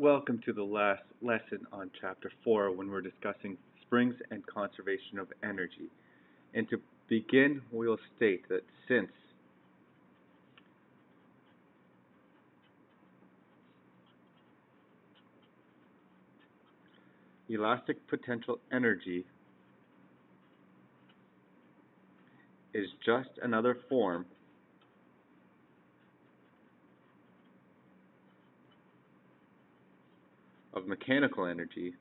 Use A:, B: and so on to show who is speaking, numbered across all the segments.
A: Welcome to the last lesson on Chapter 4 when we're discussing springs and conservation of energy. And to begin, we will state that since elastic potential energy is just another form of mechanical energy,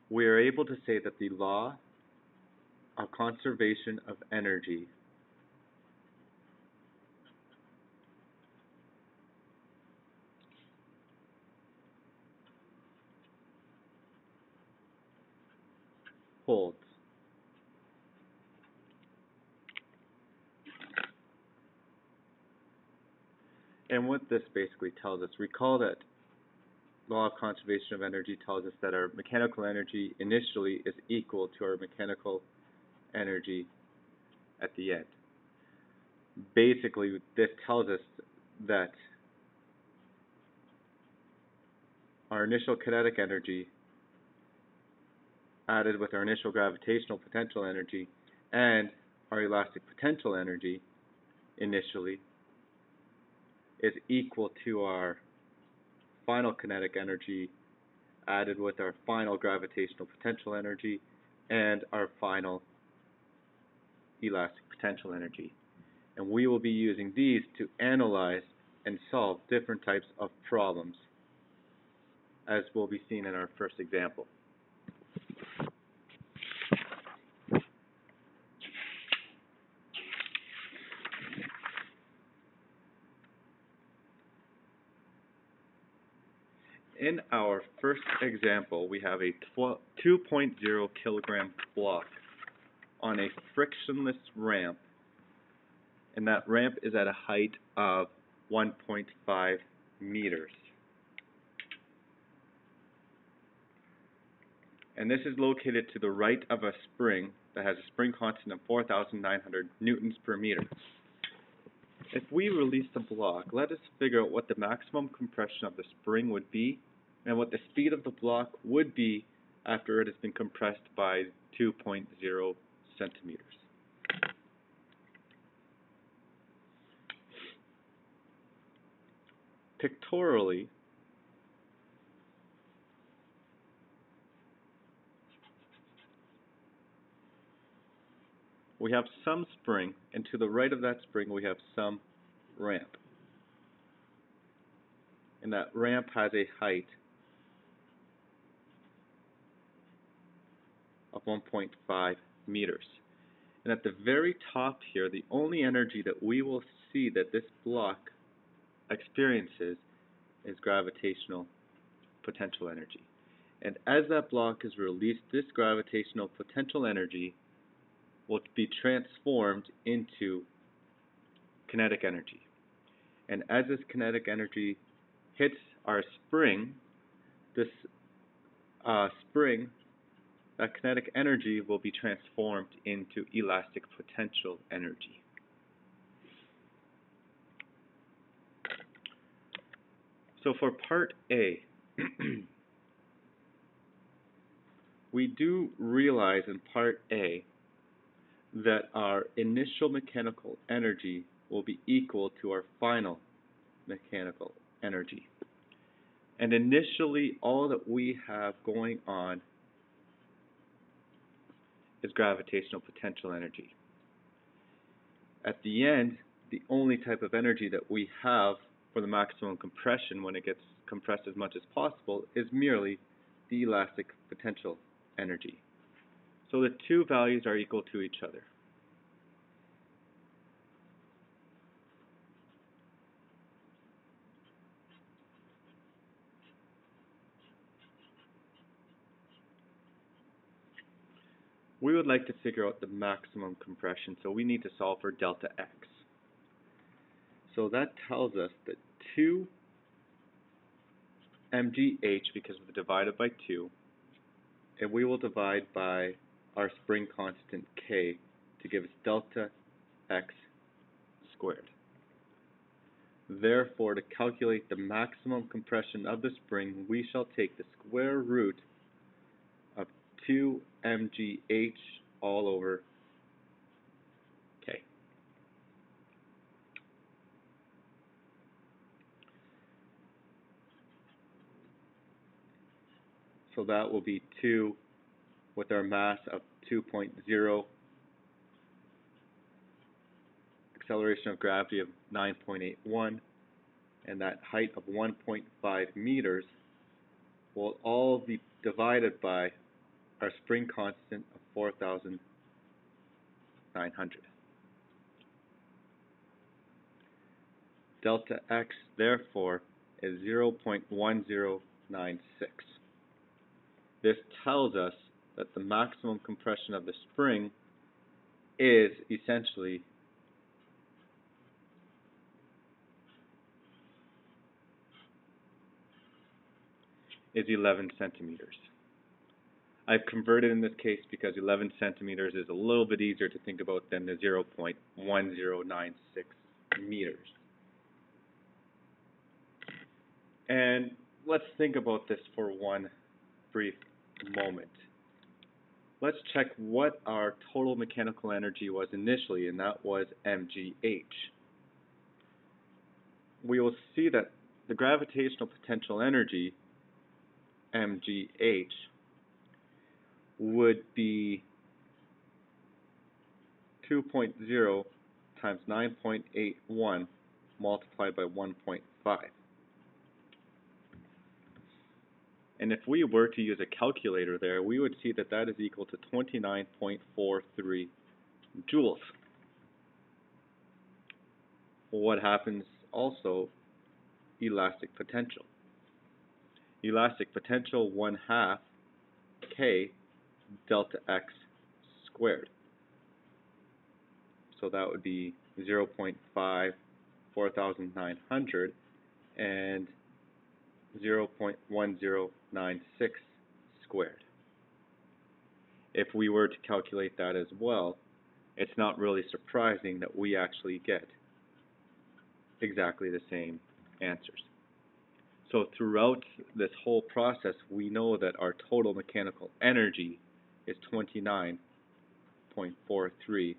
A: we are able to say that the law of conservation of energy holds. And what this basically tells us, recall that law of conservation of energy tells us that our mechanical energy initially is equal to our mechanical energy at the end. Basically, this tells us that our initial kinetic energy added with our initial gravitational potential energy and our elastic potential energy initially is equal to our final kinetic energy added with our final gravitational potential energy and our final elastic potential energy. And we will be using these to analyze and solve different types of problems, as will be seen in our first example. In our first example, we have a 2.0 kilogram block on a frictionless ramp, and that ramp is at a height of 1.5 meters. And this is located to the right of a spring that has a spring constant of 4,900 newtons per meter. If we release the block, let us figure out what the maximum compression of the spring would be and what the speed of the block would be after it has been compressed by 2.0 centimeters. Pictorially, we have some spring, and to the right of that spring we have some ramp. And that ramp has a height of 1.5 meters. And at the very top here, the only energy that we will see that this block experiences is gravitational potential energy. And as that block is released, this gravitational potential energy will be transformed into kinetic energy. And as this kinetic energy hits our spring, this that kinetic energy will be transformed into elastic potential energy. So for part A, we do realize in part A that our initial mechanical energy will be equal to our final mechanical energy. And initially, all that we have going on is gravitational potential energy. At the end, the only type of energy that we have for the maximum compression when it gets compressed as much as possible is merely the elastic potential energy. So the two values are equal to each other. We would like to figure out the maximum compression, so we need to solve for delta x. So that tells us that 2 mgh, because we divided by 2, and we will divide by our spring constant k to to give us delta x squared. Therefore, to calculate the maximum compression of the spring, we shall take the square root of 2 mgh all over K. So that will be 2 with our mass of 2.0, acceleration of gravity of 9.81, and that height of 1.5 meters will all be divided by our spring constant of 4,900. Delta x, therefore, is 0.1096. This tells us that the maximum compression of the spring is essentially is 11 centimeters. I've converted in this case because 11 centimeters is a little bit easier to think about than the 0.1096 meters. And let's think about this for one brief moment. Let's check what our total mechanical energy was initially, and that was mgh. We will see that the gravitational potential energy, mgh, would be 2.0 times 9.81 multiplied by 1.5. And if we were to use a calculator there, we would see that that is equal to 29.43 joules. What happens also? Elastic potential. Elastic potential 1/2 K delta x squared. So that would be 0.5 4,900 and 0.1096 squared. If we were to calculate that as well, it's not really surprising that we actually get exactly the same answers. So throughout this whole process, we know that our total mechanical energy is 29.43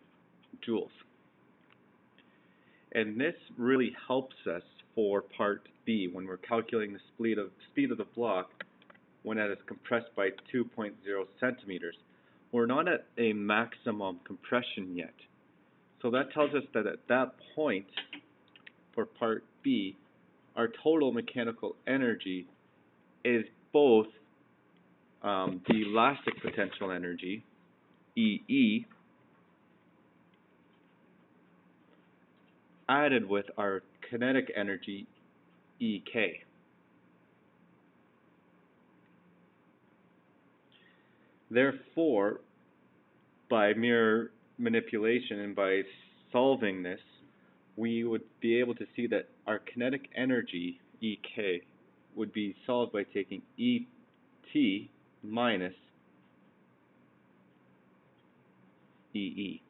A: joules. And this really helps us for part B when we're calculating the speed of the block when it is compressed by 2.0 centimeters. We're not at a maximum compression yet. So that tells us that at that point, for part B, our total mechanical energy is both the elastic potential energy, EE, added with our kinetic energy, EK. Therefore, by mere manipulation and by solving this, we would be able to see that our kinetic energy, EK, would be solved by taking ET minus EE.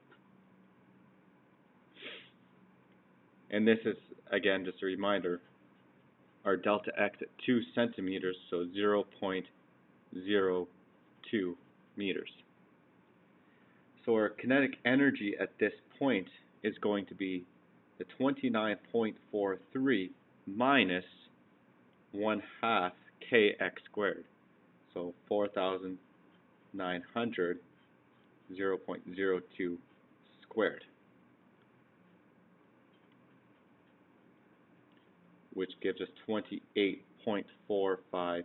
A: And this is, again, just a reminder, our delta x at 2 centimeters, so 0.02 meters. So our kinetic energy at this point is going to be the 29.43 minus 1/2 kx squared. So 4,900, 0.02 squared, which gives us 28.45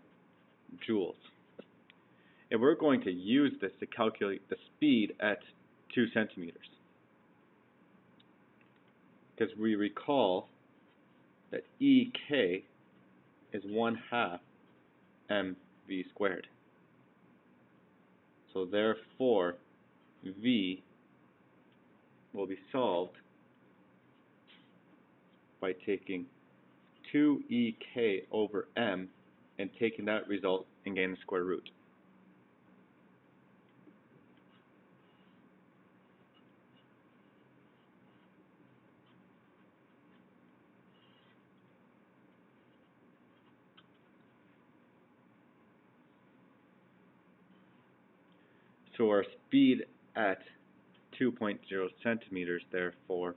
A: joules. And we're going to use this to calculate the speed at 2 centimeters. Because we recall that EK is 1/2 mv squared. So therefore, V will be solved by taking 2EK over m and taking that result and getting the square root. So our speed at 2.0 centimeters, therefore,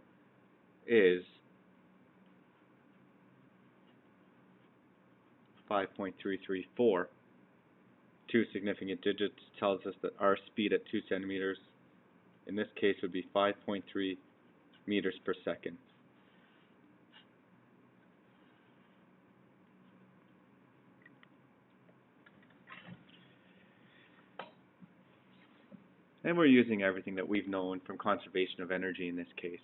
A: is 5.334. Two significant digits tells us that our speed at 2 centimeters, in this case, would be 5.3 meters per second. And we're using everything that we've known from conservation of energy in this case.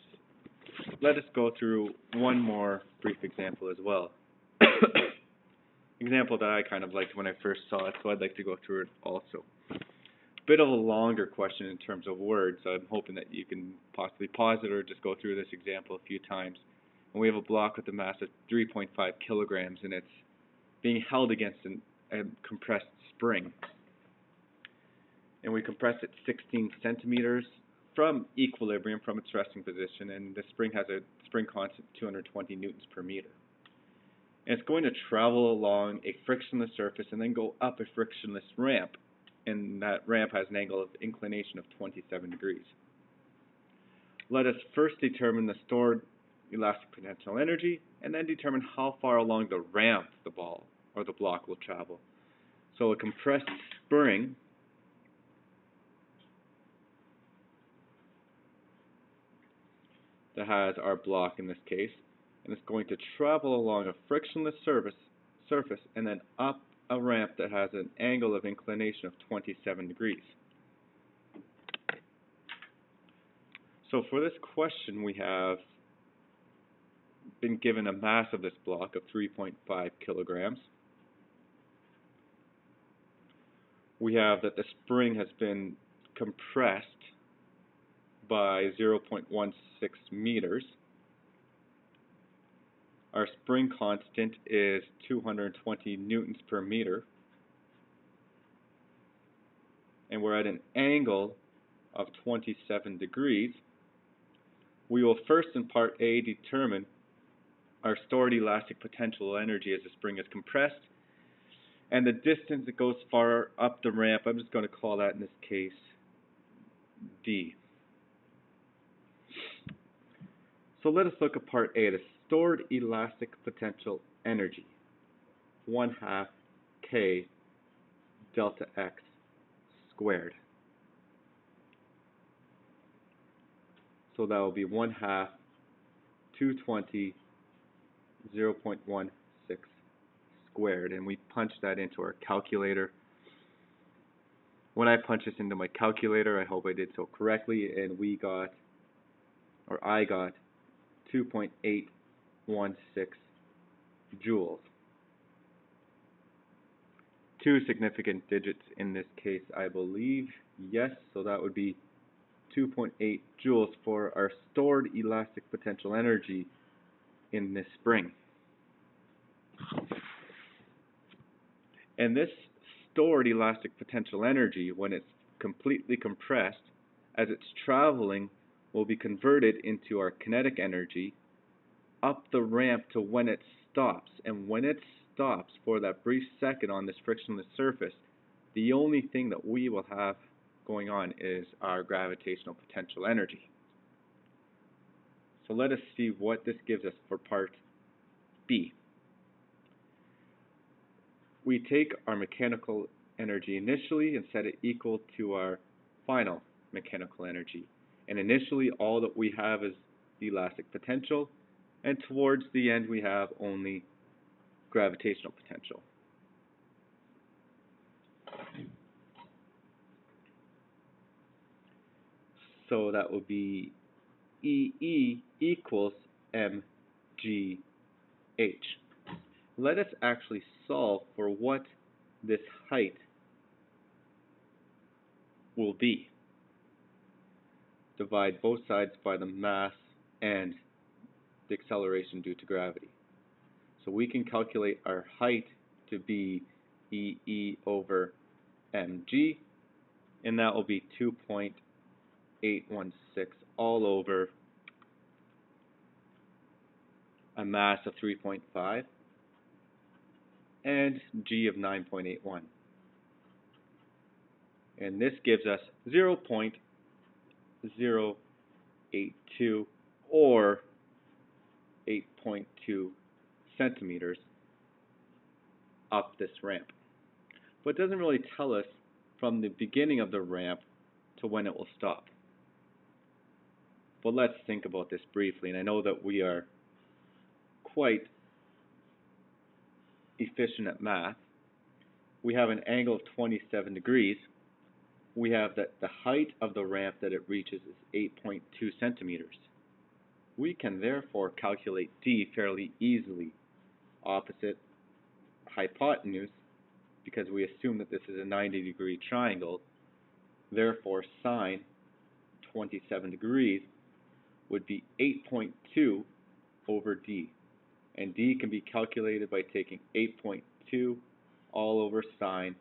A: Let us go through one more brief example as well. Example that I kind of liked when I first saw it, so I'd like to go through it also. Bit of a longer question in terms of words, so I'm hoping that you can possibly pause it or just go through this example a few times. And we have a block with a mass of 3.5 kilograms, and it's being held against a compressed spring. And we compress it 16 centimeters from equilibrium, from its resting position, and the spring has a spring constant of 220 newtons per meter. And it's going to travel along a frictionless surface and then go up a frictionless ramp, and that ramp has an angle of inclination of 27 degrees. Let us first determine the stored elastic potential energy, and then determine how far along the ramp the ball or the block will travel. So a compressed spring that has our block in this case, and it's going to travel along a frictionless surface and then up a ramp that has an angle of inclination of 27 degrees. So for this question, we have been given a mass of this block of 3.5 kilograms. We have that the spring has been compressed by 0.16 meters. Our spring constant is 220 newtons per meter, and we're at an angle of 27 degrees. We will first in part A determine our stored elastic potential energy as the spring is compressed, and the distance that goes far up the ramp, I'm just going to call that in this case D. So let us look at part A, the stored elastic potential energy, 1/2 K delta X squared. So that will be 1/2 220 0.16 squared, and we punch that into our calculator. When I punch this into my calculator, I hope I did so correctly, and I got 2.816 joules. Two significant digits in this case, I believe. Yes, so that would be 2.8 joules for our stored elastic potential energy in this spring. And this stored elastic potential energy, when it's completely compressed, as it's traveling, will be converted into our kinetic energy up the ramp to when it stops. And when it stops for that brief second on this frictionless surface, the only thing that we will have going on is our gravitational potential energy. So let us see what this gives us for part B. We take our mechanical energy initially and set it equal to our final mechanical energy. And initially, all that we have is the elastic potential, and towards the end, we have only gravitational potential. So that will be EE equals mgh. Let us actually solve for what this height will be. Divide both sides by the mass and the acceleration due to gravity. So we can calculate our height to be EE over mg, and that will be 2.816 all over a mass of 3.5 and g of 9.81. And this gives us 0.082 or 8.2 centimeters up this ramp. But it doesn't really tell us from the beginning of the ramp to when it will stop. But let's think about this briefly, and I know that we are quite efficient at math. We have an angle of 27 degrees. We have that the height of the ramp that it reaches is 8.2 centimeters. We can therefore calculate d fairly easily, opposite hypotenuse, because we assume that this is a 90-degree triangle. Therefore, sine 27 degrees would be 8.2 over d. And d can be calculated by taking 8.2 all over sine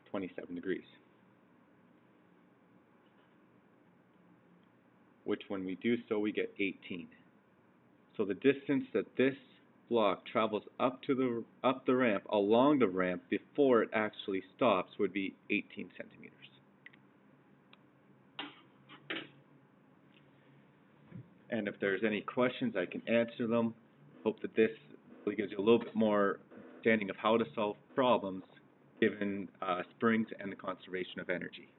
A: 27 degrees, which when we do so, we get 18. So the distance that this block travels up the ramp, along the ramp, before it actually stops would be 18 centimeters. And if there's any questions, I can answer them. Hope that this really gives you a little bit more understanding of how to solve problems given springs and the conservation of energy.